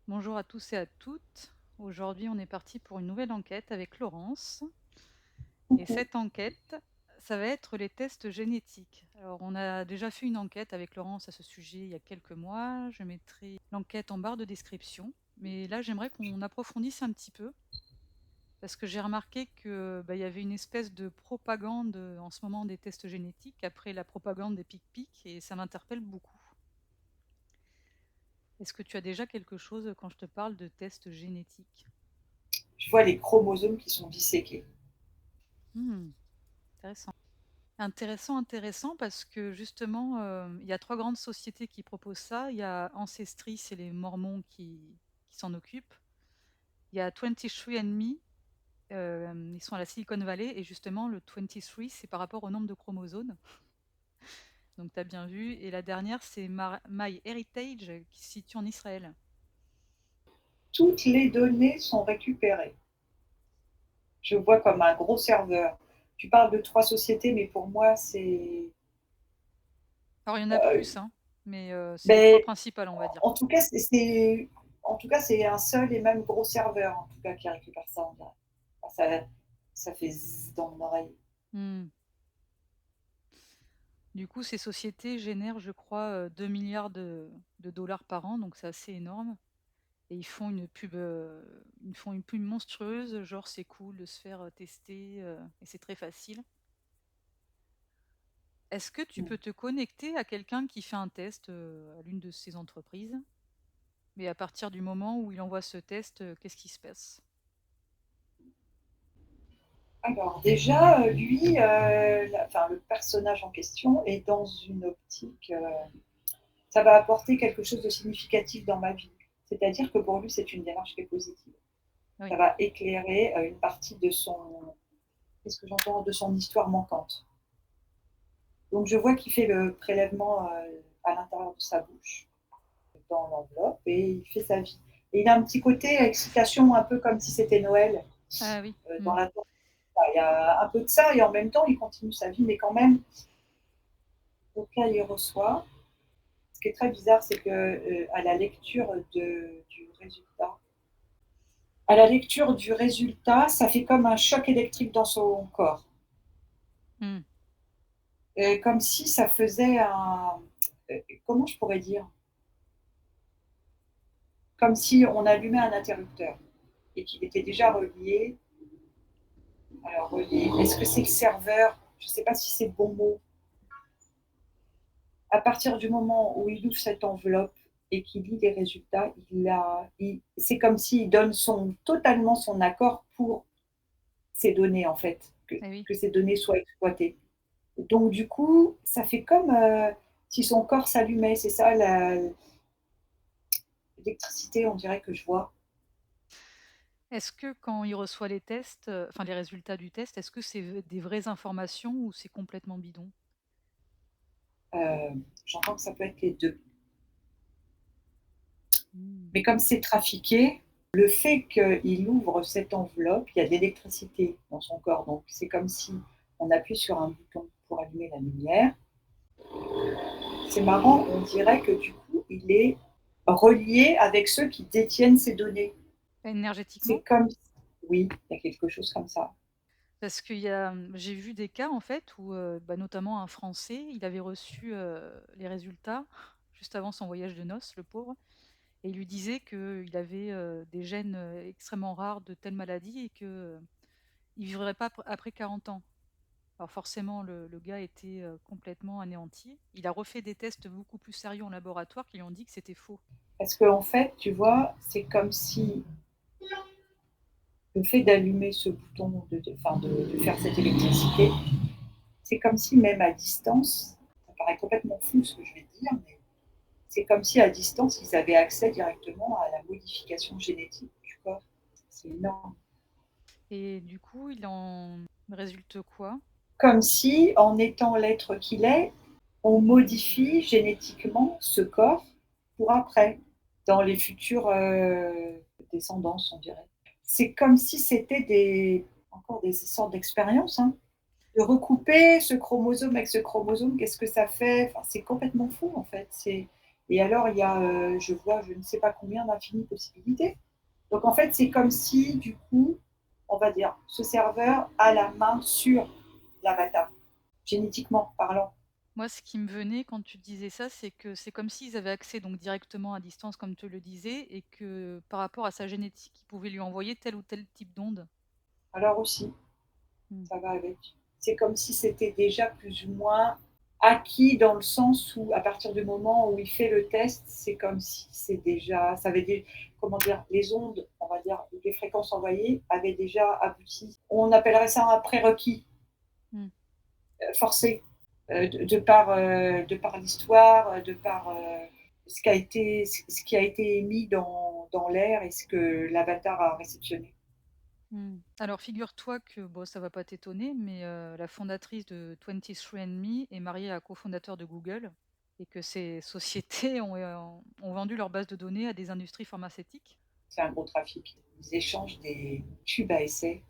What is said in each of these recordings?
Bonjour à tous et à toutes. Aujourd'hui, on est parti pour une nouvelle enquête avec Laurence. Et cette enquête, ça va être les tests génétiques. Alors, on a déjà fait une enquête avec Laurence à ce sujet il y a quelques mois. Je mettrai l'enquête en barre de description. Mais là, j'aimerais qu'on approfondisse un petit peu. Parce que j'ai remarqué que y avait une espèce de propagande en ce moment des tests génétiques après la propagande des pic-pic et ça m'interpelle beaucoup. Est-ce que tu as déjà quelque chose quand je te parle de tests génétiques? Je vois les chromosomes qui sont disséqués. Hmm, intéressant. Intéressant, intéressant parce que justement, il y a 3 grandes sociétés qui proposent ça. Il y a Ancestry, c'est les mormons qui s'en occupent. Il y a 23andMe, ils sont à la Silicon Valley et justement le 23, c'est par rapport au nombre de chromosomes. Donc tu as bien vu et la dernière, c'est MyHeritage qui se situe en Israël. Toutes les données sont récupérées. Je vois comme un gros serveur. Tu parles de 3 sociétés, mais pour moi, c'est, Alors il y en a heu, plus, hein, mais c'est les 3 beh, principales, on va dire. en tout cas, c'est un seul et même gros serveur, en tout cas, qui récupère ça, on dirait. Ça fait «zzzz» dans mon oreille. Mmh. Du coup, ces sociétés génèrent, je crois, 2 000 de dollars par an, donc c'est assez énorme. Et ils font une pub monstrueuse, genre c'est cool de se faire tester et c'est très facile. Est-ce que tu Mmh. peux te connecter à quelqu'un qui fait un test à l'une de ces entreprises? Mais à partir du moment où il envoie ce test, qu'est-ce qui se passe? Alors déjà, lui, le personnage en question est dans une optique, ça va apporter quelque chose de significatif dans ma vie. C'est-à-dire que pour lui, c'est une démarche qui est positive. Ça Oui. va éclairer, une partie de son, qu'est-ce que j'entends? De son histoire manquante. Donc je vois qu'il fait le prélèvement, à l'intérieur de sa bouche, dans l'enveloppe et il fait sa vie. Et il a un petit côté excitation, un peu comme si c'était Noël, Ah oui. dans Mmh. l'attente. Il y a un peu de ça et en même temps, il continue sa vie, mais quand même, donc là, il reçoit. Ce qui est très bizarre, c'est que, à la lecture du résultat ça fait comme un choc électrique dans son corps. Mmh. Comme si ça faisait comment je pourrais dire? Comme si on allumait un interrupteur et qu'il était déjà relié. Alors relié, est-ce que c'est le serveur? Je ne sais pas si c'est le bon mot. À partir du moment où il ouvre cette enveloppe et qu'il lit les résultats, c'est comme s'il donne totalement son accord pour ces données, en fait, Eh oui. que ces données soient exploitées. Donc du coup, ça fait comme, si son corps s'allumait, c'est ça l'électricité, on dirait que je vois. Est-ce que quand il reçoit les tests, enfin les résultats du test, est-ce que c'est des vraies informations ou c'est complètement bidon? J'entends que ça peut être les 2. Mmh. Mais comme c'est trafiqué, le fait qu'il ouvre cette enveloppe, il y a de l'électricité dans son corps, donc c'est comme si on appuie sur un bouton pour allumer la lumière. C'est marrant, on dirait que du coup, il est relié avec ceux qui détiennent ces données. Énergétiquement? C'est comme oui, il y a quelque chose comme ça. Parce j'ai vu des cas en fait où, notamment un Français, il avait reçu, les résultats juste avant son voyage de noces, le pauvre et il lui disait qu'il avait, des gènes, extrêmement rares de telle maladie et qu'il vivrait pas après 40 ans. Alors forcément le gars était, complètement anéanti. Il a refait des tests beaucoup plus sérieux en laboratoire qui lui ont dit que c'était faux. Parce qu'en fait, tu vois, c'est comme si le fait d'allumer ce bouton, de faire cette électricité, c'est comme si même à distance, ça paraît complètement flou ce que je vais te dire, mais c'est comme si à distance, ils avaient accès directement à la modification génétique du corps. C'est énorme. Et du coup, il en résulte quoi? Comme si, en étant l'être qu'il est, on modifie génétiquement ce corps pour après, dans les futures descendances, on dirait. C'est comme si c'était des, encore des sortes d'expériences, hein. De recouper ce chromosome avec ce chromosome, qu'est-ce que ça fait? Enfin, c'est complètement fou, en fait. Et alors il y a, je vois je ne sais pas combien d'infinies possibilités. Donc en fait, c'est comme si, du coup, on va dire, ce serveur a la main sur l'avatar, génétiquement parlant. Moi, ce qui me venait quand tu disais ça, c'est que c'est comme s'ils avaient accès donc directement à distance, comme tu le disais, et que par rapport à sa génétique, ils pouvaient lui envoyer tel ou tel type d'onde. Alors aussi, Mmh. ça va avec. C'est comme si c'était déjà plus ou moins acquis dans le sens où, à partir du moment où il fait le test, c'est comme si c'est déjà, ça avait des, comment dire, les ondes, on va dire, les fréquences envoyées avaient déjà abouti. On appellerait ça un prérequis Mmh. forcé de par l'histoire, de par ce qui a été émis dans l'air et ce que l'avatar a réceptionné. Mmh. Alors figure-toi que, bon, ça va pas t'étonner, mais la fondatrice de 23andMe est mariée à un cofondateur de Google et que ces sociétés ont vendu leur base de données à des industries pharmaceutiques. C'est un gros trafic. Ils échangent des tubes à essai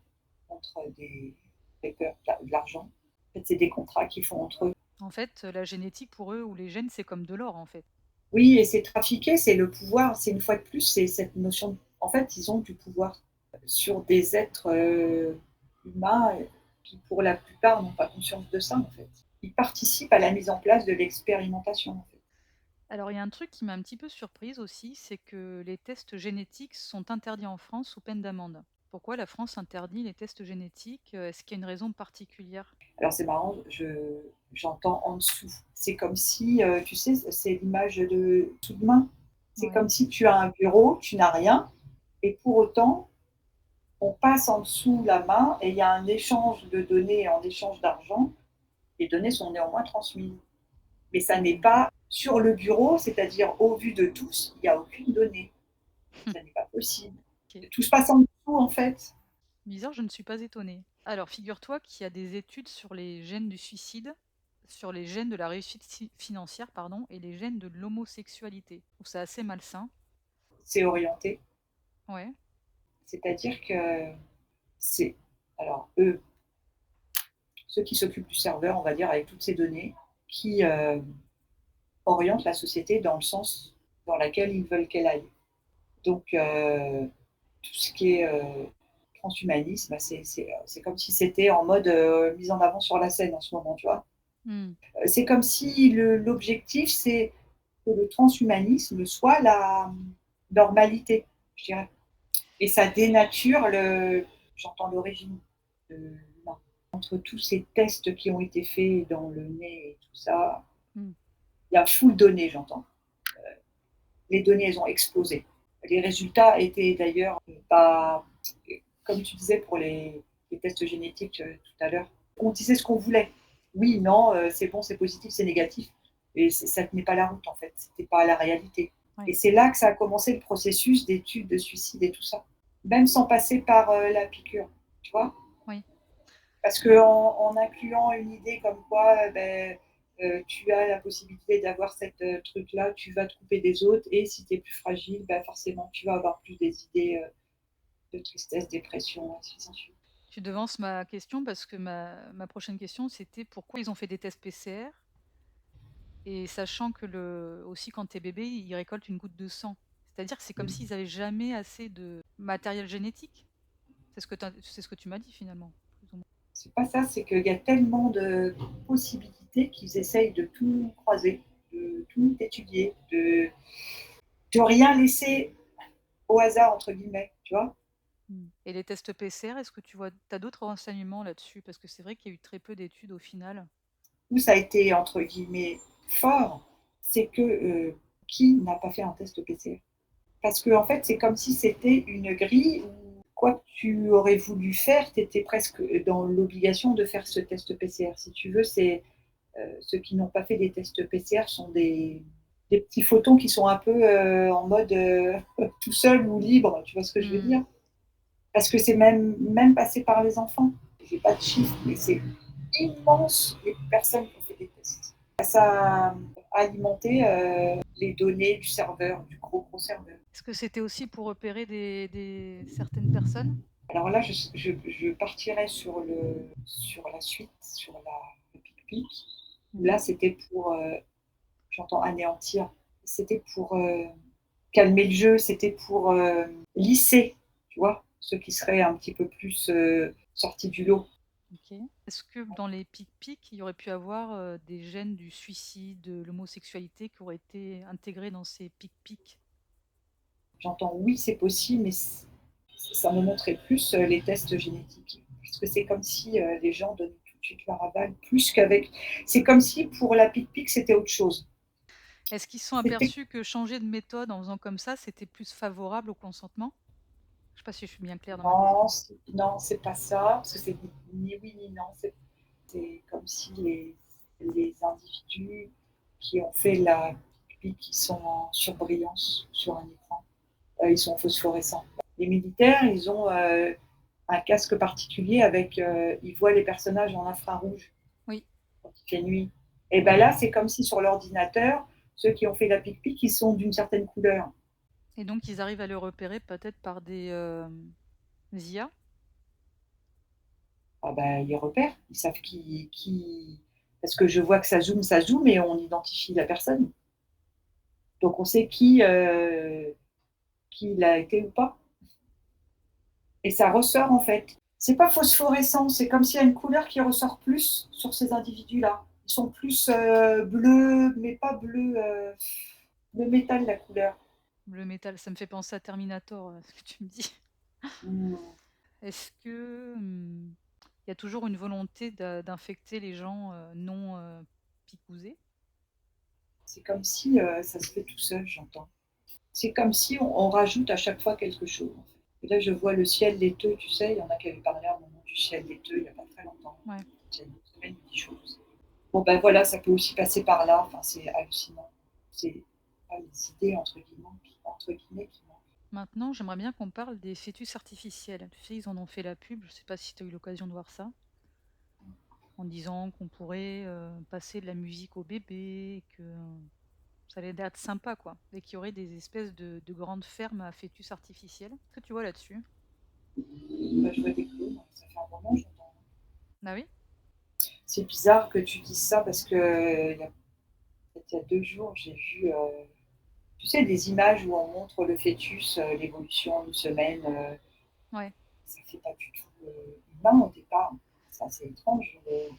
contre des papers, de l'argent. En fait, c'est des contrats qu'ils font entre eux. En fait, la génétique pour eux ou les gènes, c'est comme de l'or, en fait. Oui, et c'est trafiqué, c'est le pouvoir. C'est une fois de plus, c'est cette notion. En fait, ils ont du pouvoir sur des êtres humains qui, pour la plupart, n'ont pas conscience de ça. En fait, ils participent à la mise en place de l'expérimentation. En fait. Alors il y a un truc qui m'a un petit peu surprise aussi, c'est que les tests génétiques sont interdits en France sous peine d'amende. Pourquoi la France interdit les tests génétiques? Est-ce qu'il y a une raison particulière? Alors c'est marrant, j'entends en dessous. C'est comme si, tu sais, c'est l'image de tout de main. C'est Ouais. comme si tu as un bureau, tu n'as rien, et pour autant, on passe en dessous la main et il y a un échange de données en échange d'argent. Les données sont néanmoins transmises. Mais ça n'est Mmh. pas sur le bureau, c'est-à-dire au vu de tous, il n'y a aucune donnée. Ça n'est pas possible. OK. Tout se passe en dessous, en fait. Bizarre, je ne suis pas étonnée. Alors figure-toi qu'il y a des études sur les gènes du suicide, sur les gènes de la réussite financière, pardon, et les gènes de l'homosexualité. Je trouve ça assez malsain. C'est orienté. Ouais. C'est-à-dire que c'est, alors eux, ceux qui s'occupent du serveur, on va dire, avec toutes ces données, qui orientent la société dans le sens dans lequel ils veulent qu'elle aille. Donc, tout ce qui est transhumanisme, bah, c'est comme si c'était en mode mise en avant sur la scène en ce moment, tu vois. Mmh. C'est comme si l'objectif, c'est que le transhumanisme soit la normalité, je dirais. Et ça dénature j'entends l'origine de l'humain. Entre tous ces tests qui ont été faits dans le nez et tout ça, Mmh. il y a full données, j'entends. Les données, elles ont explosé. Les résultats étaient d'ailleurs pas, comme tu disais pour les tests génétiques tout à l'heure, on disait ce qu'on voulait. Oui, non, c'est bon, c'est positif, c'est négatif. Et ça ne tenait pas la route, en fait. Ce n'était pas la réalité. Et Ouais. c'est là que ça a commencé le processus d'études de suicide et tout ça. Même sans passer par la piqûre, tu vois. Oui. Parce qu'en incluant une idée comme quoi tu as la possibilité d'avoir cette truc-là, tu vas te couper des autres, et si tu es plus fragile, ben, forcément, tu vas avoir plus des idées de tristesse, dépression, ainsi de suite. Tu devances ma question parce que ma prochaine question, c'était pourquoi ils ont fait des tests PCR et sachant que aussi quand tu es bébé, ils récoltent une goutte de sang. C'est-à-dire que c'est comme s'ils avaient jamais assez de matériel génétique. C'est ce que tu m'as dit finalement, plus ou moins. C'est pas ça, c'est qu'il y a tellement de possibilités qu'ils essayent de tout croiser, de tout étudier, de rien laisser au hasard, entre guillemets, tu vois. Mmh. Et les tests PCR, est-ce que tu as d'autres renseignements là-dessus? Parce que c'est vrai qu'il y a eu très peu d'études au final. Où ça a été, entre guillemets, fort, c'est que qui n'a pas fait un test PCR? Parce que en fait, c'est comme si c'était une grille où quoi que tu aurais voulu faire, tu étais presque dans l'obligation de faire ce test PCR. Si tu veux, c'est ceux qui n'ont pas fait des tests PCR sont des petits photons qui sont un peu en mode tout seul ou libre, tu vois ce que je veux Mmh. dire? Parce que c'est même passé par les enfants. J'ai pas de chiffres, mais c'est immense les personnes qui ont fait des tests. Ça a alimenté les données du serveur, du gros serveur. Est-ce que c'était aussi pour repérer certaines personnes? Alors là, je partirais sur la suite, sur le pic-pic. Mmh. Là, c'était pour, j'entends anéantir. C'était pour, calmer le jeu, c'était pour, lisser, tu vois? Ceux qui seraient un petit peu plus, sortis du lot. OK. Est-ce que dans les pics-pics, il y aurait pu avoir, des gènes du suicide, de l'homosexualité qui auraient été intégrés dans ces pics-pics? J'entends oui, c'est possible, mais ça me montrait plus, les tests génétiques. Parce que c'est comme si, les gens donnaient tout de suite leur aval, plus qu'avec c'est comme si pour la pic-pic, c'était autre chose. Est-ce qu'ils se sont C'était aperçus que changer de méthode en faisant comme ça, c'était plus favorable au consentement? Je sais pas si je suis bien claire dans ma non, question. non, c'est pas ça, parce que c'est ni oui ni non. C'est comme si les individus qui ont fait la pic-pic, qui sont en surbrillance sur un écran, ils sont phosphorescents. Les militaires, ils ont, un casque particulier avec, ils voient les personnages en infrarouge Oui, quand il fait nuit. Et ben oui, là, c'est comme si sur l'ordinateur, ceux qui ont fait la pic-pic, ils sont d'une certaine couleur. et donc ils arrivent à le repérer peut-être par des, IA? Ah ben, ils repèrent, ils savent qui parce que je vois que ça zoome et on identifie la personne. Donc on sait qui il a été ou pas. Et ça ressort en fait. C'est pas phosphorescent, c'est comme s'il y a une couleur qui ressort plus sur ces individus-là. Ils sont plus, bleus, mais pas bleu, bleu métal la couleur. Le métal, ça me fait penser à Terminator, ce que tu me dis. Mmh. Est-ce que, il y a toujours une volonté d'infecter les gens, non, picousés? C'est comme si, ça se fait tout seul, j'entends. C'est comme si on rajoute à chaque fois quelque chose, en fait. Et là, je vois le ciel laiteux, tu sais, il y en a qui avaient parlé à un moment du ciel laiteux il y a pas très longtemps. Ouais. Il y a une semaine, des choses. Bon ben voilà, ça peut aussi passer par là, enfin c'est hallucinant. C'est pas les idées entre guillemets qui manquent. Maintenant, j'aimerais bien qu'on parle des fœtus artificiels. Tu sais, ils en ont fait la pub, je sais pas si tu as eu l'occasion de voir ça, en disant qu'on pourrait, passer de la musique au bébé, que ça allait être sympa quoi, et qu'il y aurait des espèces de grandes fermes à fœtus artificiels. Qu'est-ce que tu vois là-dessus? Bah, je vois des clones, ça fait un moment, j'entends. Ah oui? C'est bizarre que tu dises ça parce que il y a 2 jours, j'ai vu, tu sais des images où on montre le fœtus, l'évolution en une semaine, Ouais. ça fait pas du tout, humain au départ. C'est assez étrange, et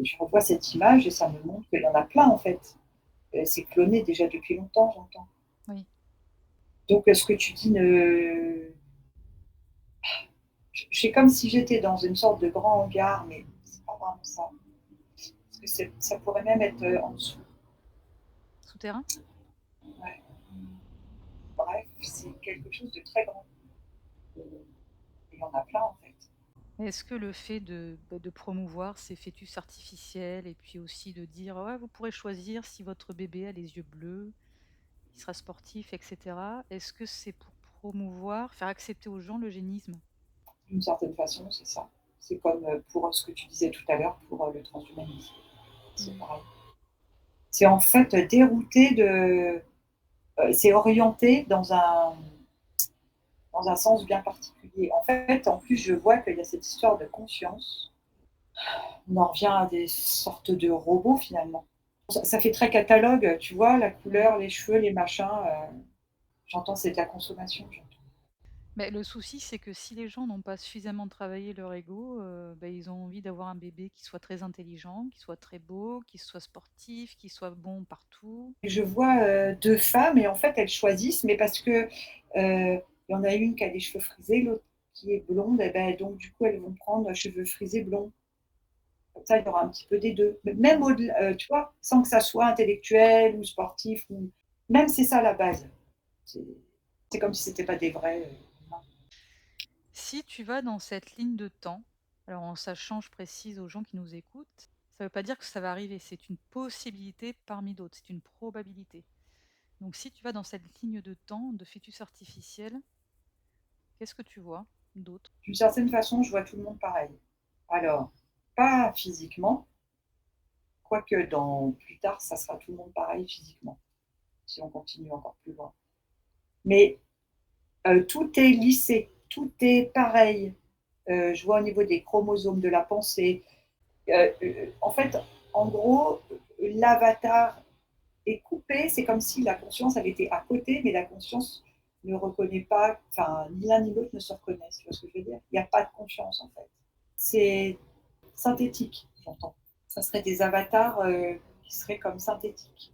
je revois cette image et ça me montre qu'il y en a plein en fait. C'est cloné déjà depuis longtemps, j'entends. Oui. Donc, ce que tu dis ne c'est comme si j'étais dans une sorte de grand hangar, mais c'est pas vraiment ça. Parce que ça pourrait même être, en dessous. Souterrain? Ouais. Bref, c'est quelque chose de très grand. Et il y en a plein en fait. Est-ce que le fait de promouvoir ces fœtus artificiels et puis aussi de dire: «Ouais, vous pourrez choisir si votre bébé a les yeux bleus, il sera sportif» et cetera. Est-ce que c'est pour promouvoir, faire accepter aux gens l'eugénisme? D'une certaine façon, c'est ça. C'est comme, pour ce que tu disais tout à l'heure pour, le transhumanisme. C'est Mmh. pareil. C'est en fait dérouté c'est orienté dans un sens bien particulier. En fait, en plus, je vois qu'il y a cette histoire de conscience. On en revient à des sortes de robots finalement. Ça fait très catalogue, tu vois? La Oui. couleur, les cheveux, les machins, j'entends c'est de la consommation, j'entends. Mais le souci, c'est que si les gens n'ont pas suffisamment travaillé leur ego, ils ont envie d'avoir un bébé qui soit très intelligent, qui soit très beau, qui soit sportif, qui soit bon partout. Je vois, 2 femmes et en fait, elles choisissent, mais parce que, il y en a une qui a des cheveux frisés, l'autre qui est blonde et ben, donc du coup, elles vont prendre cheveux frisés blonds. Comme ça, il y aura un petit peu des 2. Mais même au-delà, tu vois? Sans que ça soit intellectuel ou sportif ou même c'est ça la base. C'est c'est comme si c'était pas des vrais, humains. Si tu vas dans cette ligne de temps, alors en sachant, je précise aux gens qui nous écoutent, ça ne veut pas dire que ça va arriver, c'est une possibilité parmi d'autres, c'est une probabilité. Donc si tu vas dans cette ligne de temps de fœtus artificiel, qu'est-ce que tu vois d'autre? D'une certaine façon, je vois tout le monde pareil. Alors, pas physiquement, quoique dans plus tard, ça sera tout le monde pareil physiquement, si on continue encore plus loin. Mais tout est lissé, tout est pareil. Je vois au niveau des chromosomes de la pensée. En fait, en gros, l'avatar est coupé. C'est comme si la conscience, elle était à côté, mais la conscience ne reconnaît pas, enfin, ni l'un ni l'autre ne se reconnaissent. Tu vois ce que je veux dire? Il n'y a pas de conscience, en fait. C'est synthétique, j'entends. Ça serait des avatars qui seraient comme synthétiques.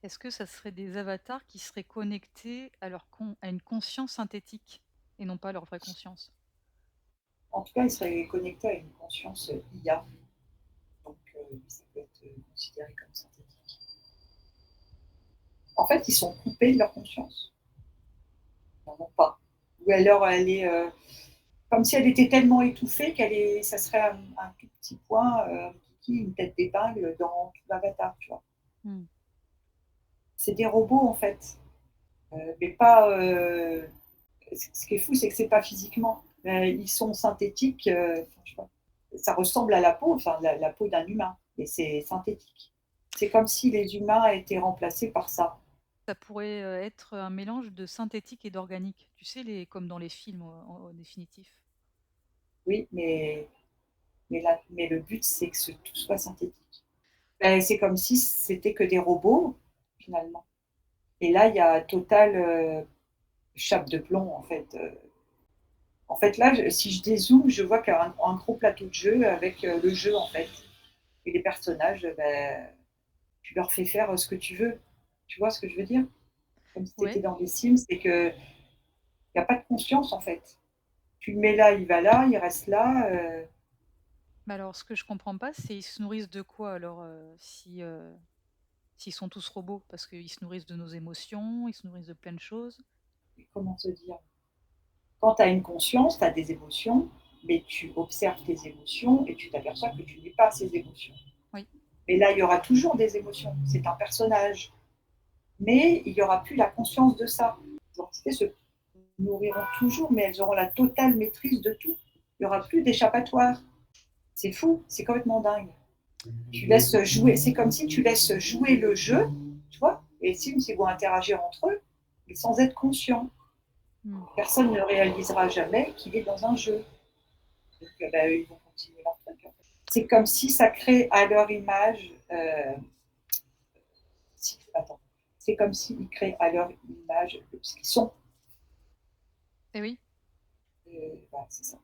Est-ce que ça serait des avatars qui seraient connectés à à une conscience synthétique et non pas leur vraie conscience? En tout cas, ils seraient connectés à une conscience IA, donc ça peut être considéré comme synthétique. En fait, ils sont coupés de leur conscience. Ils n'en ont pas. Ou alors, elle est comme si elle était tellement étouffée ça serait un tout petit point, une tête d'épingle dans tout l'avatar, tu vois. Mmh. C'est des robots, en fait, mais pas. Ce qui est fou, c'est que c'est pas physiquement. Ils sont synthétiques. Je sais pas, ça ressemble à la peau, enfin la peau d'un humain, mais c'est synthétique. C'est comme si les humains étaient remplacés par ça. Ça pourrait, être un mélange de synthétique et d'organique. Tu sais, comme dans les films, en définitif. Oui, mais le but, c'est que tout soit synthétique. C'est comme si c'était que des robots, finalement. Et là, il y a total chape de plomb, en fait. En fait, là, si je dézoome, je vois qu'il y a un gros plateau de jeu avec le jeu, en fait. Et les personnages, tu leur fais faire ce que tu veux. Tu vois ce que je veux dire? Comme si tu Ouais, étais dans les Sims et qu'il n'y a pas de conscience, en fait. Tu le mets là, il reste là. mais alors ce que je comprends pas, c'est ils se nourrissent de quoi alors, s'ils sont tous robots? Parce qu'ils se nourrissent de nos émotions, ils se nourrissent de plein de choses. Comment te dire? Quand tu as une conscience, tu as des émotions, mais tu observes tes émotions et tu t'aperçois que tu n'es pas ces émotions. Oui. Mais là, il y aura toujours des émotions. C'est un personnage. Mais il n'y aura plus la conscience de ça. Les entités se nourriront toujours, mais elles auront la totale maîtrise de tout. Il n'y aura plus d'échappatoire. C'est fou, c'est complètement dingue. Tu laisses jouer, c'est comme si tu laisses jouer le jeu, tu vois, et les Sims, ils vont interagir entre eux, mais sans être conscients. Mmh. Personne ne réalisera jamais qu'il est dans un jeu. Donc, ils vont continuer leur truc. En fait. C'est comme si ça crée à leur image. Attends. C'est comme s'ils créent à leur image ce qu'ils sont. Et oui. Voilà, c'est ça.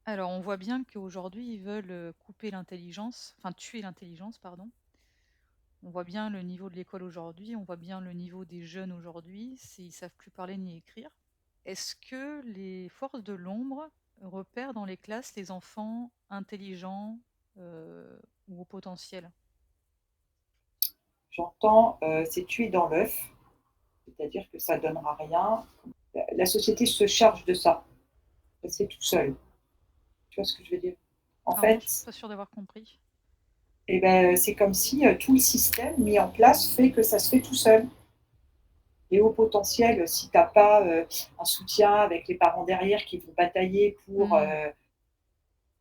Alors on voit bien qu'aujourd'hui, ils veulent, couper l'intelligence, enfin tuer l'intelligence, pardon. On voit bien le niveau de l'école aujourd'hui, on voit bien le niveau des jeunes aujourd'hui, ils savent plus parler ni écrire. Est-ce que les forces de l'ombre repèrent dans les classes les enfants intelligents ou au potentiel? J'entends, c'est tuer dans l'œuf, c'est-à-dire que ça ne donnera rien. La société se charge de ça. Ça se fait tout seul. Tu vois ce que je veux dire? En Alors non, je suis fait, pas sûre d'avoir compris. c'est comme si tout le système mis en place fait que ça se fait tout seul. Les hauts potentiels, si tu as pas un soutien avec les parents derrière qui vont batailler pour. Hmm.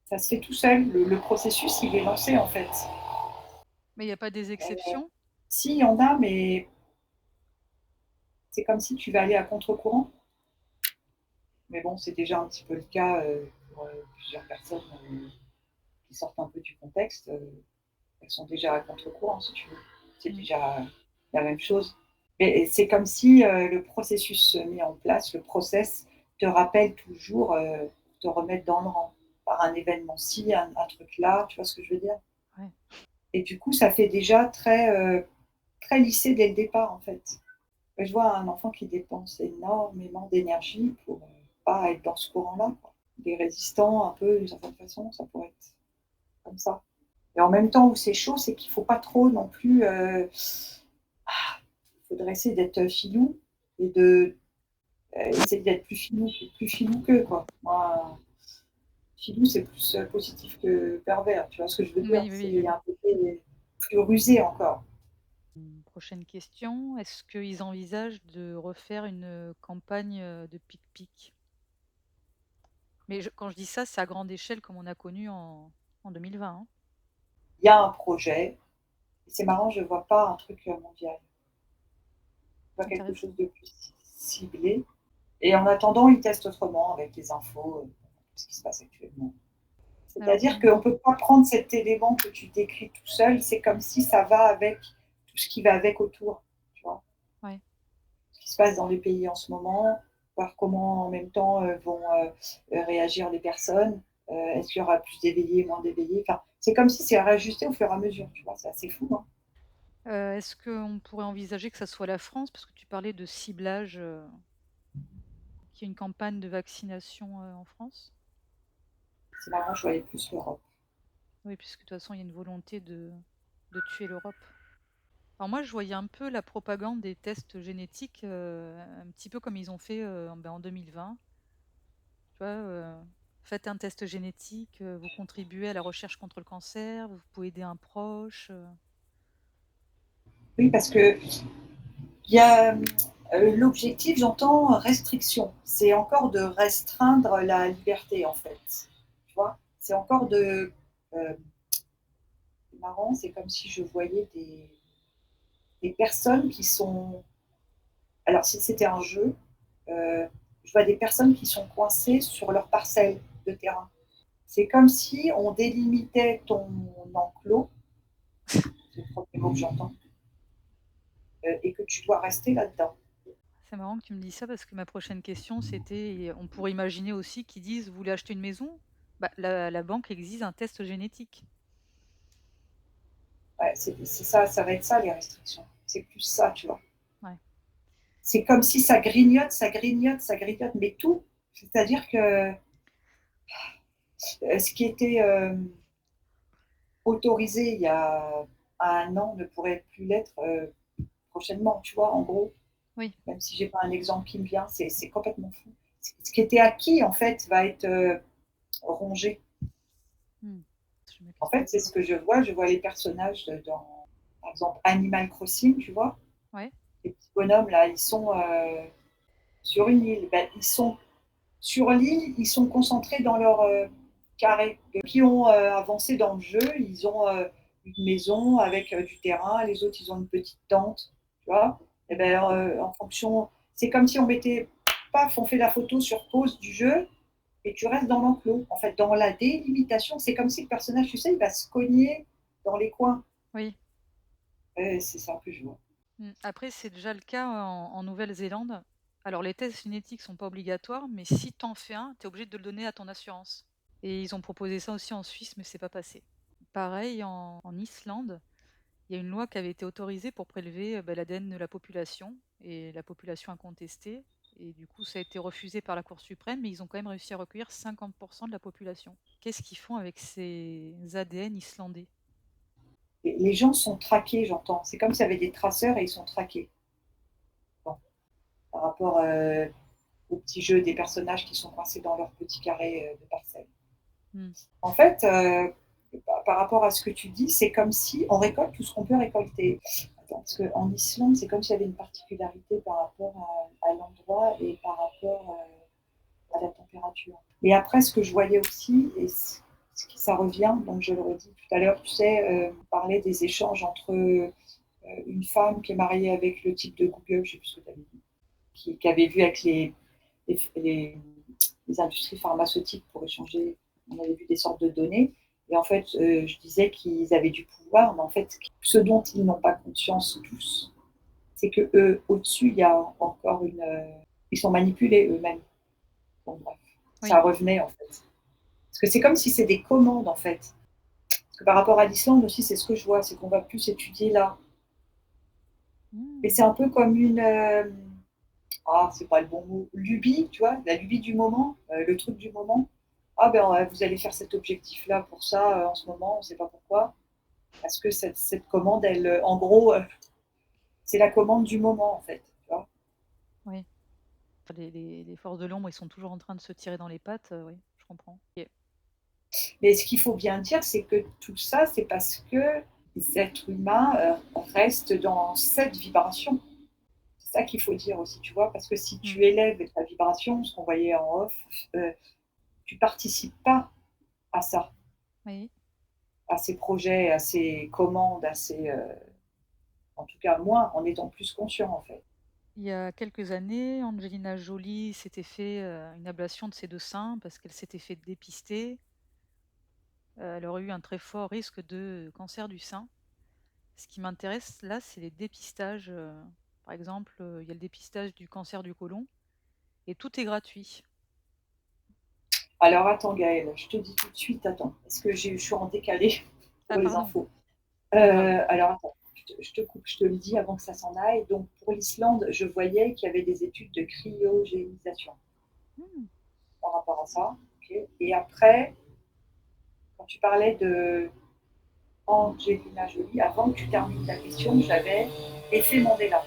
Ça se fait tout seul. Le processus, il est lancé en fait. Mais il n'y a pas des exceptions? Si, il y en a, mais c'est comme si tu vas aller à contre-courant. Mais bon, c'est déjà un petit peu le cas pour plusieurs personnes qui sortent un peu du contexte. Elles sont déjà à contre-courant, si tu veux. C'est Hmm. déjà la même chose. Mais c'est comme si le processus mis en place, le process, te rappelle toujours, te remettre dans le rang par un événement ci, un truc là, tu vois ce que je veux dire? Ouais. Et du coup, ça fait déjà très lissé dès le départ, en fait. Je vois un enfant qui dépense énormément d'énergie pour pas être dans ce courant-là. Quoi. Des résistants, un peu, d'une certaine façon, ça pourrait être comme ça. Et en même temps où c'est chaud, c'est qu'il ne faut pas trop non plus. Il faudrait essayer d'être filou et essayer d'être plus filou qu'eux. Quoi. Moi, filou, c'est plus positif que pervers. Tu vois ce que je veux dire? Oui, oui, oui, Il je y a vois. un côté plus rusé encore. Prochaine question. Est-ce qu'ils envisagent de refaire une campagne de pic-pic? Mais quand je dis ça, c'est à grande échelle comme on a connu en 2020, hein. Il y a un projet. Et c'est marrant, je ne vois pas un truc mondial. Je vois quelque Intéressant. chose de plus ciblé. Et en attendant, ils testent autrement avec les infos, ce qui se passe actuellement. Alors, C'est-à-dire qu'on ne peut pas prendre cet élément que tu décris tout seul, c'est comme si ça va avec tout ce qui va avec autour, tu vois? ouais. Ce qui se passe dans les pays en ce moment, voir comment en même temps, vont, réagir les personnes. Est-ce qu'il y aura plus d'éveillés, moins d'éveillés? Enfin, c'est comme si c'est réajusté au fur et à mesure, tu vois? C'est assez fou, hein? Est-ce qu'on pourrait envisager que ça soit la France? Parce que tu parlais de ciblage, qu'il y ait une campagne de vaccination, en France? C'est marrant, je voyais plus l'Europe. Oui, puisque de toute façon, il y a une volonté de tuer l'Europe. Alors moi, je voyais un peu la propagande des tests génétiques, un petit peu comme ils ont fait, en 2020. Tu vois, faites un test génétique, vous contribuez à la recherche contre le cancer, vous pouvez aider un proche. Oui, parce qu'il y a, l'objectif, j'entends restriction. C'est encore de restreindre la liberté, en fait, tu vois? C'est encore de, c'est marrant, c'est comme si je voyais des personnes qui sont, alors si c'était un jeu, je vois des personnes qui sont coincées sur leur parcelle de terrain. C'est comme si on délimitait ton enclos, c'est le premier mot que j'entends, et que tu dois rester là-dedans. C'est marrant que tu me dises ça parce que ma prochaine question, c'était, on pourrait imaginer aussi qu'ils disent: «Vous voulez acheter une maison?» Bah, la banque exige un test génétique. Ouais, c'est ça, ça va être ça les restrictions. C'est plus ça, tu vois. Ouais. C'est comme si ça grignote, ça grignote, ça grignote, mais tout. C'est-à-dire que ce qui était autorisé il y a un an ne pourrait plus l'être prochainement, tu vois, en gros. Oui. Même si j'ai pas un exemple qui me vient, c'est complètement fou. Ce qui était acquis, en fait, va être rongé. Mmh. Je vais mettre En les fait, c'est ce écouteurs. que je vois les personnages dans, par exemple, Animal Crossing, tu vois, Ouais. les petits bonhommes là, ils sont sur une île. Ben, ils sont sur l'île, ils sont concentrés dans leur carré. Qui ont avancé dans le jeu, ils ont une maison avec du terrain, les autres, ils ont une petite tente, tu vois. Et Mmh. ben, en fonction, c'est comme si on mettait, paf, on fait la photo sur pause du jeu et tu restes dans l'enclos. En fait, dans la délimitation, c'est comme si le personnage, tu sais, il va se cogner dans les coins. Oui. C'est ça que je vois. Mmh. Après, c'est déjà le cas en Nouvelle-Zélande. Alors les tests génétiques sont pas obligatoires, mais si tu en fais un, tu es obligé de le donner à ton assurance. Et ils ont proposé ça aussi en Suisse, mais c'est pas passé. Pareil en Islande, il y a une loi qui avait été autorisée pour prélever, l'ADN de la population et la population a contesté et du coup, ça a été refusé par la Cour suprême, mais ils ont quand même réussi à recueillir 50 de la population. Qu'est-ce qu'ils font avec ces ADN islandais? Les gens sont traqués, j'entends. C'est comme s'il y avait des traceurs et ils sont traqués. Bon, par rapport au petit jeu des personnages qui sont coincés dans leur petit carré de parcelle. Mmh. En fait, par rapport à ce que tu dis, c'est comme si on récolte tout ce qu'on peut récolter. Attends, parce qu'en Islande, c'est comme s'il y avait une particularité par rapport à l'endroit et par rapport à la température. Et après, ce que je voyais aussi, et ce qui ça revient, donc je le redis tout à l'heure, tu sais, on parlait des échanges entre une femme qui est mariée avec le type de Google, je ne sais plus ce que tu avais dit, qui avait vu avec les, les, les industries pharmaceutiques pour échanger, on avait vu des sortes de données. Et en fait, je disais qu'ils avaient du pouvoir, mais en fait, ce dont ils n'ont pas conscience tous, c'est que eux, au-dessus, il y a encore une. Ils sont manipulés eux-mêmes. Bon, bref, Oui. ça revenait en fait. Parce que c'est comme si c'est des commandes en fait. Parce que par rapport à l'Islande aussi, c'est ce que je vois, c'est qu'on va plus étudier là. Et Mmh. c'est un peu comme une. Ah, c'est pas le bon mot. Lubie, tu vois, la lubie du moment, le truc du moment. Ah ben, vous allez faire cet objectif-là pour ça en ce moment, on ne sait pas pourquoi. Parce que cette commande, elle, en gros, c'est la commande du moment en fait. Tu vois. Oui. Les forces de l'ombre, ils sont toujours en train de se tirer dans les pattes, oui, je comprends. OK. Mais ce qu'il faut bien dire, c'est que tout ça, c'est parce que les êtres humains restent dans cette vibration. C'est ça qu'il faut dire aussi, tu vois, parce que si Mmh. tu élèves ta vibration, ce qu'on voyait en off, euh, tu participes pas à ça, Oui. à ces projets, à ces commandes, à ces, en tout cas moi, en étant plus conscient en fait. Il y a quelques années, Angelina Jolie s'était fait, une ablation de ses 2 seins parce qu'elle s'était fait dépister. Elle aurait eu un très fort risque de cancer du sein. Ce qui m'intéresse là, c'est les dépistages, par exemple, il y a le dépistage du cancer du côlon et tout est gratuit. Alors attends Gaëlle, je te dis tout de suite, attends, parce que je suis en décalé Ah pour les pardon, infos. pas grave. Alors attends, je te coupe, je te le dis avant que ça s'en aille. Donc pour l'Islande, je voyais qu'il y avait des études de cryogénisation Mmh, par rapport à ça. Ok. Et après, quand tu parlais de Angelina Jolie, avant que tu termines ta question, j'avais effet Mandela.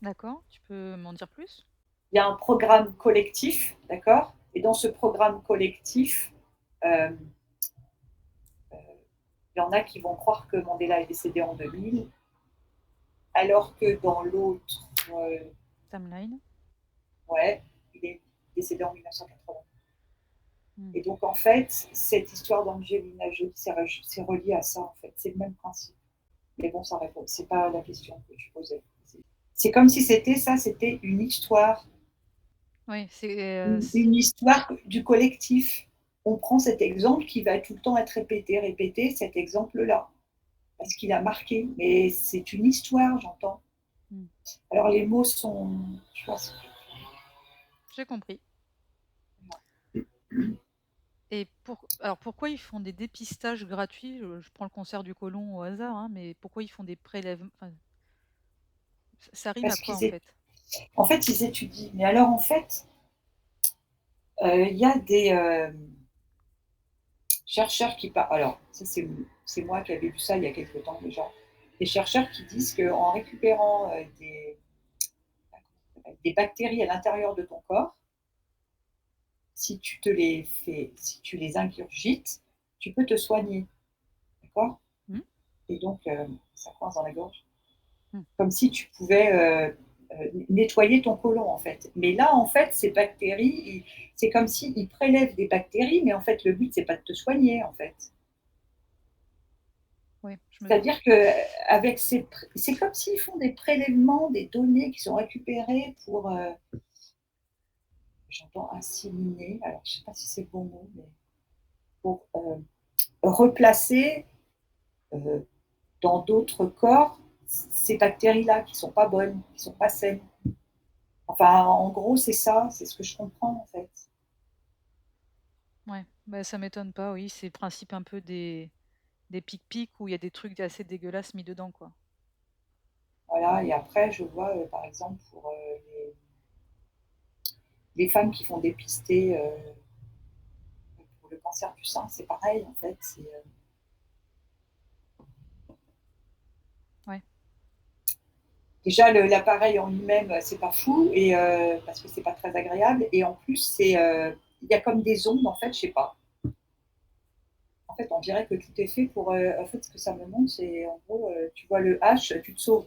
d'accord, tu peux m'en dire plus? Il y a un programme collectif, d'accord. Et dans ce programme collectif, euh, il y en a qui vont croire que Mandela est décédé en 2000, alors que dans l'autre, Timeline? ouais, il est décédé en 1980. Mmh, Et donc, en fait, cette histoire d'Angelina Jolie, c'est relié à ça, en fait. C'est le même principe. Mais bon, ça répond. C'est pas la question que tu posais. C'est comme si c'était une histoire, oui, c'est, une histoire du collectif. On prend cet exemple qui va tout le temps être répété, cet exemple-là, parce qu'il a marqué. Mais c'est une histoire, j'entends. mmh, Alors, les mots sont, je pense, j'ai compris. Et alors pourquoi ils font des dépistages gratuits? Je prends le cancer du côlon au hasard, hein, mais pourquoi ils font des prélèvements, enfin, ça rime à parce quoi, qu'ils en fait? en fait, ils étudient. Mais alors, en fait, il y a des chercheurs qui parlent. Alors, ça, c'est moi qui avais vu ça il y a quelques temps déjà. Des chercheurs qui disent qu'en récupérant des bactéries à l'intérieur de ton corps, si tu les ingurgites, tu peux te soigner. D'accord. Mmh, Et donc, ça coince dans la gorge. mmh. Comme si tu pouvais nettoyer ton côlon, en fait. Mais là, en fait, ces bactéries, c'est comme s'ils prélèvent des bactéries, mais en fait, le but, c'est pas de te soigner, en fait. Oui, je me C'est-à-dire doute. que avec c'est comme s'ils font des prélèvements, des données qui sont récupérées pour, j'entends assiminer, alors je ne sais pas si c'est le bon mot, mais pour replacer euh, dans d'autres corps ces bactéries-là qui ne sont pas bonnes, qui ne sont pas saines. Enfin, en gros, c'est ça, c'est ce que je comprends en fait. Ouais, bah, ça m'étonne pas, oui, c'est le principe un peu des pics-pics où il y a des trucs assez dégueulasses mis dedans, quoi. Voilà, et après, je vois par exemple pour les femmes qui font dépister pour le cancer du sein, c'est pareil en fait. Ouais. Déjà, l'appareil en lui-même, c'est pas fou, et, parce que c'est pas très agréable. Et en plus, il y a comme des ondes, en fait, je sais pas. En fait, on dirait que tout est fait pour. En fait, ce que ça me montre, c'est en gros, tu vois le H, tu te sauves.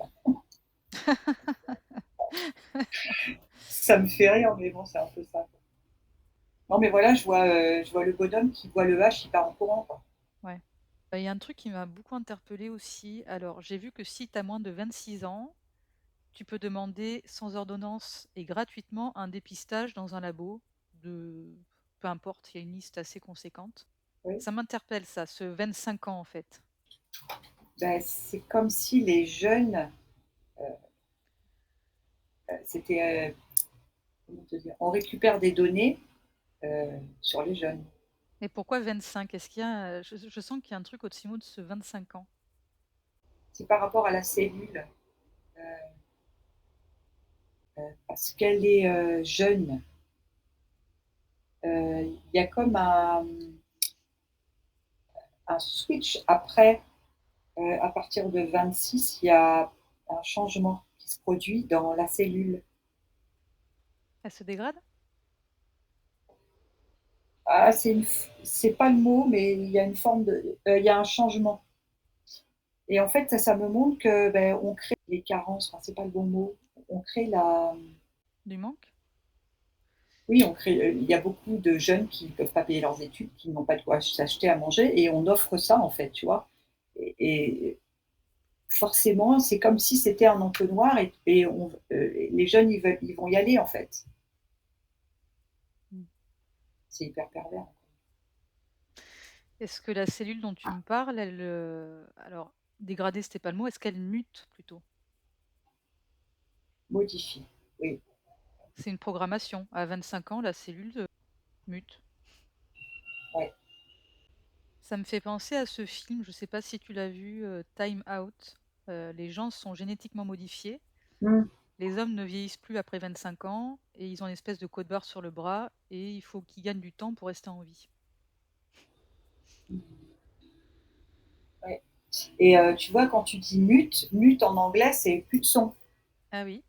Ça me fait rire, mais bon, c'est un peu ça. Non, mais voilà, je vois le bonhomme qui voit le H, il part en courant, quoi. Ouais. Il y a un truc qui m'a beaucoup interpellée aussi. Alors, j'ai vu que si tu as moins de 26 ans, tu peux demander sans ordonnance et gratuitement un dépistage dans un labo de peu importe, il y a une liste assez conséquente. Oui. Ça m'interpelle ça, ce 25 ans en fait. Ben, c'est comme si les jeunes, c'était, comment te dire, on récupère des données sur les jeunes. Mais pourquoi 25? Est-ce qu'il y a, je sens qu'il y a un truc au-dessus de ce 25 ans. C'est par rapport à la cellule, euh, parce qu'elle est jeune. Il y a comme un switch après, à partir de 26, il y a un changement qui se produit dans la cellule. Elle se dégrade? Ah, c'est pas le mot, mais il y a une forme il y a un changement. Et en fait, ça me montre que ben, on crée les carences. Enfin, c'est pas le bon mot. On crée la. Du manque? Oui, on crée. Il y a beaucoup de jeunes qui ne peuvent pas payer leurs études, qui n'ont pas de quoi s'acheter à manger, et on offre ça en fait, tu vois. Et forcément, c'est comme si c'était un entonnoir et les jeunes, ils vont y aller, en fait. Mmh. C'est hyper pervers. Est-ce que la cellule dont tu me parles, elle, alors dégradée, c'était pas le mot, est-ce qu'elle mute plutôt? Modifie, oui, C'est une programmation. À 25 ans, la cellule, mute. ouais. Ça me fait penser à ce film, je sais pas si tu l'as vu, Time Out. Les gens sont génétiquement modifiés. Mmh. Les hommes ne vieillissent plus après 25 ans et ils ont une espèce de code barre sur le bras et il faut qu'ils gagnent du temps pour rester en vie. Ouais et tu vois, quand tu dis mute, mute en anglais, c'est plus de son. Ah oui,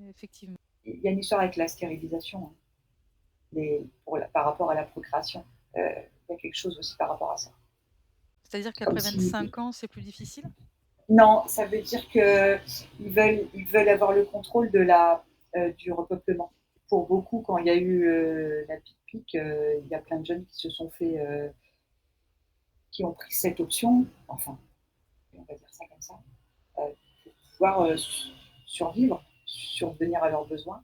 effectivement. Il y a une histoire avec la stérilisation, hein, par rapport à la procréation. Il y a quelque chose aussi par rapport à ça. C'est-à-dire C'est comme qu'après si 25 ans, c'est plus difficile? non, ça veut dire qu'ils veulent avoir le contrôle du repeuplement. Pour beaucoup, quand il y a eu, la pique-pique, il y a plein de jeunes qui ont pris cette option, enfin, on va dire ça comme ça, pour pouvoir, survivre, survenir à leurs besoins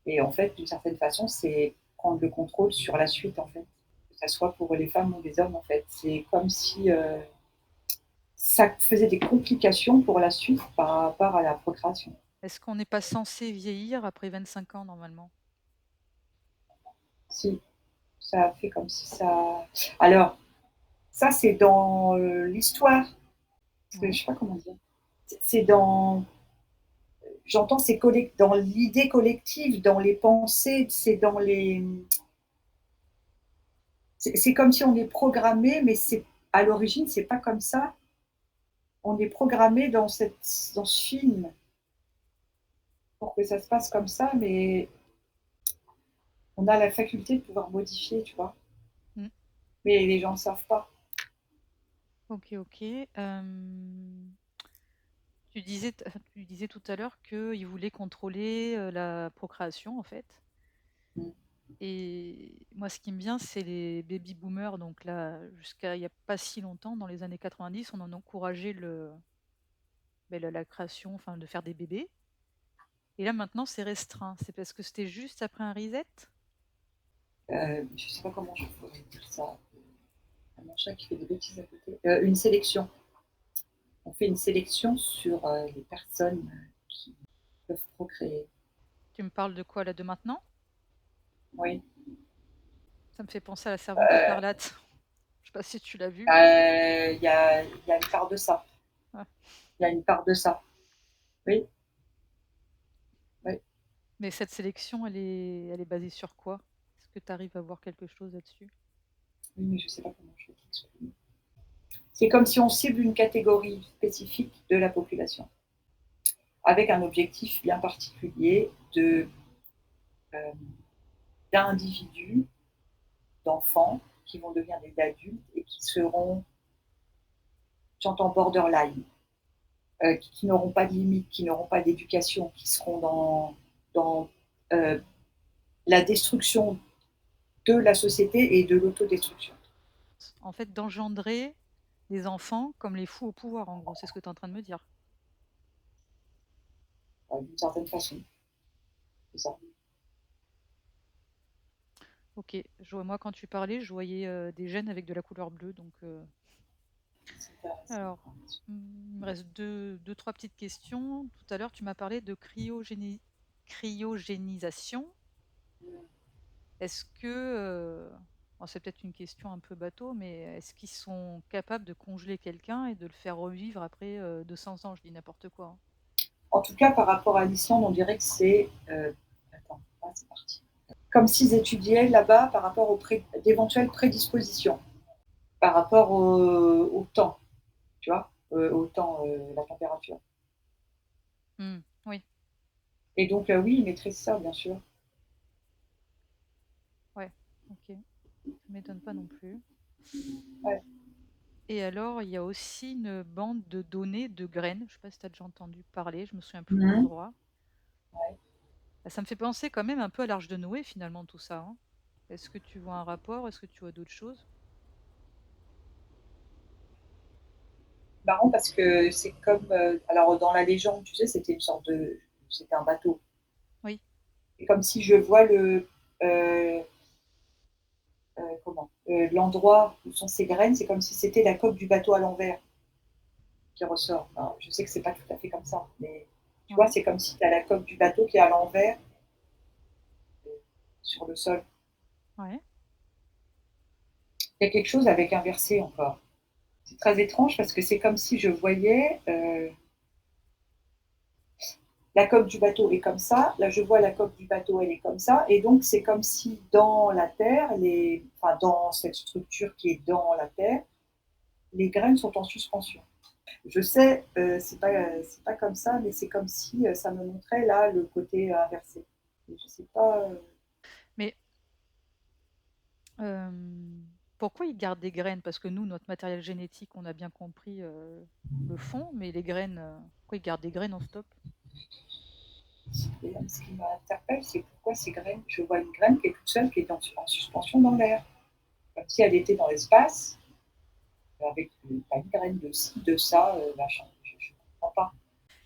et en fait, d'une certaine façon, c'est prendre le contrôle sur la suite, en fait, que ça soit pour les femmes ou les hommes, en fait. C'est comme si, ça faisait des complications pour la suite par rapport à la procréation. Est-ce qu'on n'est pas censé vieillir après 25 ans normalement? Si, ça a fait comme si ça alors ça, c'est dans, l'histoire, je Ouais. sais pas comment dire. C'est dans j'entends c'est dans l'idée collective, dans les pensées, c'est dans les c'est comme si on est programmé, mais c'est à l'origine, c'est pas comme ça. On est programmé dans ce film pour que ça se passe comme ça, mais on a la faculté de pouvoir modifier, tu vois? Mmh. Mais les gens ne savent pas. OK, OK. Tu disais tout à l'heure qu'ils voulaient contrôler, la procréation en fait Mmh. et moi ce qui me vient, c'est les baby boomers donc là, jusqu'à il y a pas si longtemps, dans les années 90, on en encourageait la création, enfin de faire des bébés et là maintenant c'est restreint. C'est parce que c'était juste après un reset? Je sais pas comment je pourrais dire ça. Mon chat qui fait des bêtises à côté. Une sélection. On fait une sélection sur, les personnes, qui peuvent procréer. Tu me parles de quoi là, de maintenant? Oui. Ça me fait penser à La Servante écarlate. Je sais pas si tu l'as vu? Il y a une part de ça. Ouais. Il y a une part de ça. Oui, oui. Mais cette sélection, elle est basée sur quoi? Est-ce que tu arrives à voir quelque chose là-dessus? Oui, mais je sais pas comment je vais t'exprimer. C'est comme si on cible une catégorie spécifique de la population, avec un objectif bien particulier hem, d'individus, d'enfants qui vont devenir des adultes et qui seront, j'entends borderline, qui n'auront pas de limites, qui n'auront pas d'éducation, qui seront dans euh, la destruction de la société et de l'autodestruction, En fait, d'engendrer des enfants comme les fous au pouvoir, en gros, c'est ce que tu es en train de me dire? d'une certaine façon. C'est ça. OK, moi quand tu parlais, je voyais, des gènes avec de la couleur bleue donc C'est intéressant. alors, il me reste deux-trois petites questions. Tout à l'heure, tu m'as parlé de cryogénisation. Est-ce que, bon, c'est peut-être une question un peu bateau, mais est-ce qu'ils sont capables de congeler quelqu'un et de le faire revivre après, 200 ans? Je dis n'importe quoi, hein. En tout cas, par rapport à l'Islande, on dirait que c'est. Attends, ah, c'est parti. Comme s'ils étudiaient là-bas par rapport d'éventuelles prédispositions, par rapport au temps, tu vois, au temps, la température. Mmh, oui, Et donc, oui, ils maîtrisent ça, bien sûr. ouais, OK. Ça m'étonne pas non plus. Ouais. Et alors, il y a aussi une bande de données de graines. Je sais pas si tu as déjà entendu parler, je me souviens plus le mot Mhm. droit. Ouais. Bah, ça me fait penser quand même un peu à l'Arche de Noé finalement tout ça, hein. Est-ce que tu vois un rapport? Est-ce que tu vois d'autres choses? marrant parce que c'est comme, alors dans la légende, tu sais, c'était un bateau. Oui, C'est comme si je vois heu l'endroit où sont ces graines, c'est comme si c'était la coque du bateau à l'envers qui ressort. Alors, je sais que c'est pas tout à fait comme ça, mais tu vois, ouais, c'est comme si tu as la coque du bateau qui est à l'envers, sur le sol. ouais. Il y a quelque chose avec inversé encore. C'est très étrange parce que c'est comme si je voyais, la coque du bateau est comme ça, là je vois la coque du bateau, elle est comme ça, et donc c'est comme si dans la terre, dans cette structure qui est dans la terre, les graines sont en suspension. Je sais, c'est pas comme ça, mais c'est comme si, ça me montrait là le côté inversé. Je sais pas, Mais, pourquoi ils gardent des graines? Parce que nous, notre matériel génétique, on a bien compris, le fond, mais les graines, pourquoi ils gardent des graines en stock? ce qui m'interpelle, c'est pourquoi ces graines, je vois une graine qui est toute seule, qui est en suspension dans l'air, comme si elle était dans l'espace, avec, pas une graine de ci, de ça, machin. Je comprends pas.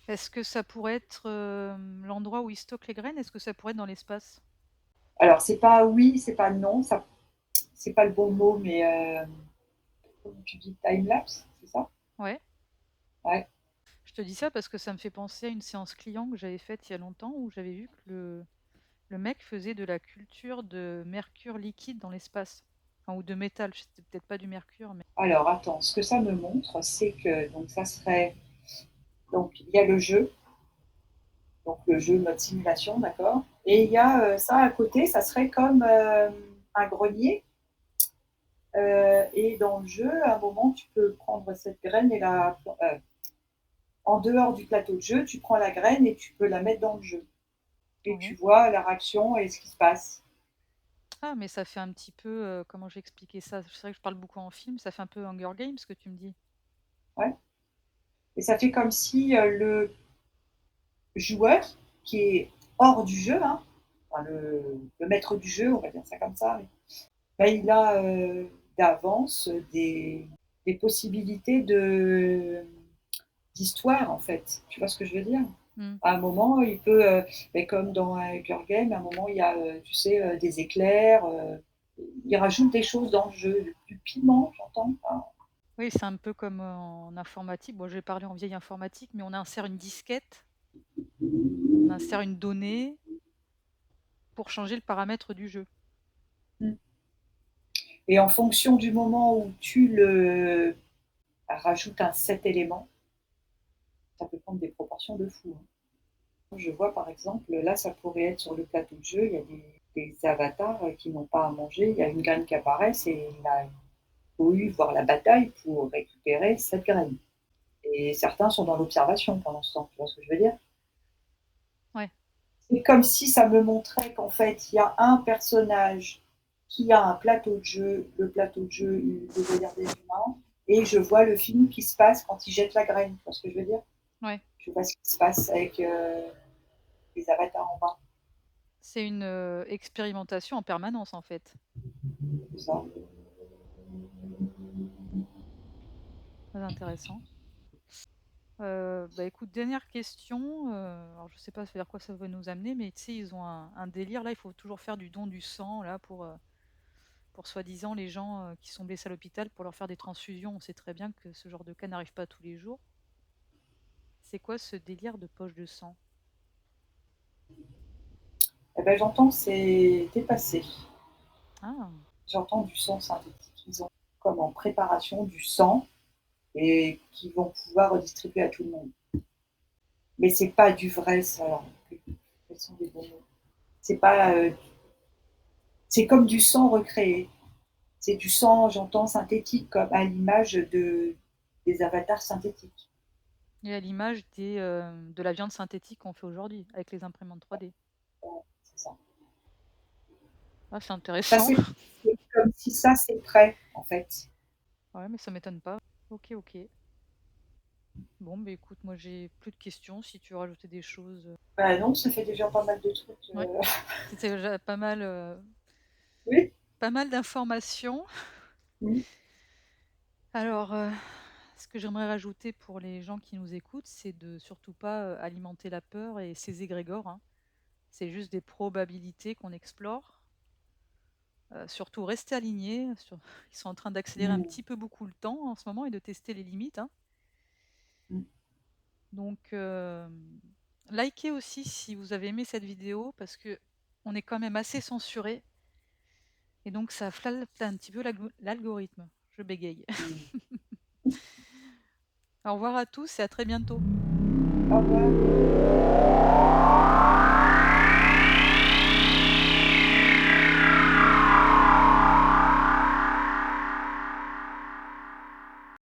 Est-ce que ça pourrait être, l'endroit où ils stockent les graines? Est-ce que ça pourrait être dans l'espace? Alors c'est pas oui, c'est pas non, ça c'est pas le bon mot, mais, comment tu dis? Time lapse, c'est ça? Ouais. Ouais. Je te dis ça parce que ça me fait penser à une séance client que j'avais faite il y a longtemps où j'avais vu que le mec faisait de la culture de mercure liquide dans l'espace. Enfin, ou de métal, c'était peut-être pas du mercure, mais Alors attends, ce que ça me montre, c'est que donc ça serait donc il y a le jeu, donc le jeu mode simulation, d'accord? Et il y a, ça à côté, ça serait comme, un grenier, et dans le jeu, à un moment, tu peux prendre cette graine et en dehors du plateau de jeu, tu prends la graine et tu peux la mettre dans le jeu et tu ouais. vois la réaction et ce qui se passe. Ah, mais ça fait un petit peu, comment j'ai expliqué ça? C'est vrai que je parle beaucoup en film, ça fait un peu Hunger Games, ce que tu me dis. Ouais, et ça fait comme si, le joueur qui est hors du jeu, hein, enfin le maître du jeu, on va dire ça comme ça, bah, il a, d'avance des possibilités d'histoire, en fait. Tu vois ce que je veux dire? Mmh. À un moment, il peut, beh, comme dans Hunger Games, à un moment, il y a, tu sais, des éclairs, il rajoute des choses dans le jeu, du piment, j'entends, enfin, Oui, c'est un peu comme, en informatique. Bon, je vais parler en vieille informatique, mais on insère une disquette, on insère une donnée pour changer le paramètre du jeu. mmh, et en fonction du moment où tu le rajoutes cet élément, ça peut prendre des proportions de fou, hein. Je vois par exemple, là, ça pourrait être sur le plateau de jeu, il y a des avatars qui n'ont pas à manger, il y a une graine qui apparaît, et il a couru voir la bataille pour récupérer cette graine. Et certains sont dans l'observation pendant ce temps, tu vois ce que je veux dire? Ouais. C'est comme si ça me montrait qu'en fait, il y a un personnage qui a un plateau de jeu, le plateau de jeu, il devrait y avoir des humains, et je vois le film qui se passe quand il jette la graine, tu vois ce que je veux dire? Ouais. Je vois ce qui se passe avec, les avatars en bas, C'est une, expérimentation en permanence, en fait. c'est ça. Très intéressant. Bah, écoute, dernière question, alors je sais pas vers quoi ça va nous amener, mais tu sais, ils ont un délire là, il faut toujours faire du don du sang là pour soi-disant les gens, qui sont blessés à l'hôpital pour leur faire des transfusions. On sait très bien que ce genre de cas n'arrive pas tous les jours. C'est quoi ce délire de poche de sang? Eh ben, j'entends que c'est dépassé. Ah! J'entends du sang synthétique. Ils ont comme en préparation du sang et qu'ils vont pouvoir redistribuer à tout le monde. Mais c'est pas du vrai sang. Alors, quels sont les bons mots? C'est pas, c'est comme du sang recréé. C'est du sang, j'entends, synthétique, comme à l'image des avatars synthétiques. Et à l'image de la viande synthétique qu'on fait aujourd'hui avec les imprimantes 3D. Ouais, c'est ça. Ah, c'est Ça, intéressant. c'est comme si ça, c'est prêt, en fait. Ouais, mais ça m'étonne pas. OK, OK. Bon, beh, écoute, moi j'ai plus de questions. Si tu veux rajouter des choses, Bah non, ça fait déjà pas mal de trucs. ouais, c'était déjà Oui. pas mal d'informations. Mmh. Alors, ce que j'aimerais rajouter pour les gens qui nous écoutent, c'est de surtout pas alimenter la peur et ces égrégores, hein. C'est juste des probabilités qu'on explore. Surtout rester alignés. Ils sont en train d'accélérer un Mmh. petit peu beaucoup le temps en ce moment et de tester les limites, hein. Mmh. Donc, likez aussi si vous avez aimé cette vidéo parce que on est quand même assez censuré et donc ça flatte un petit peu l'algorithme. Je bégaye. Mmh. Au revoir à tous et à très bientôt. Au revoir.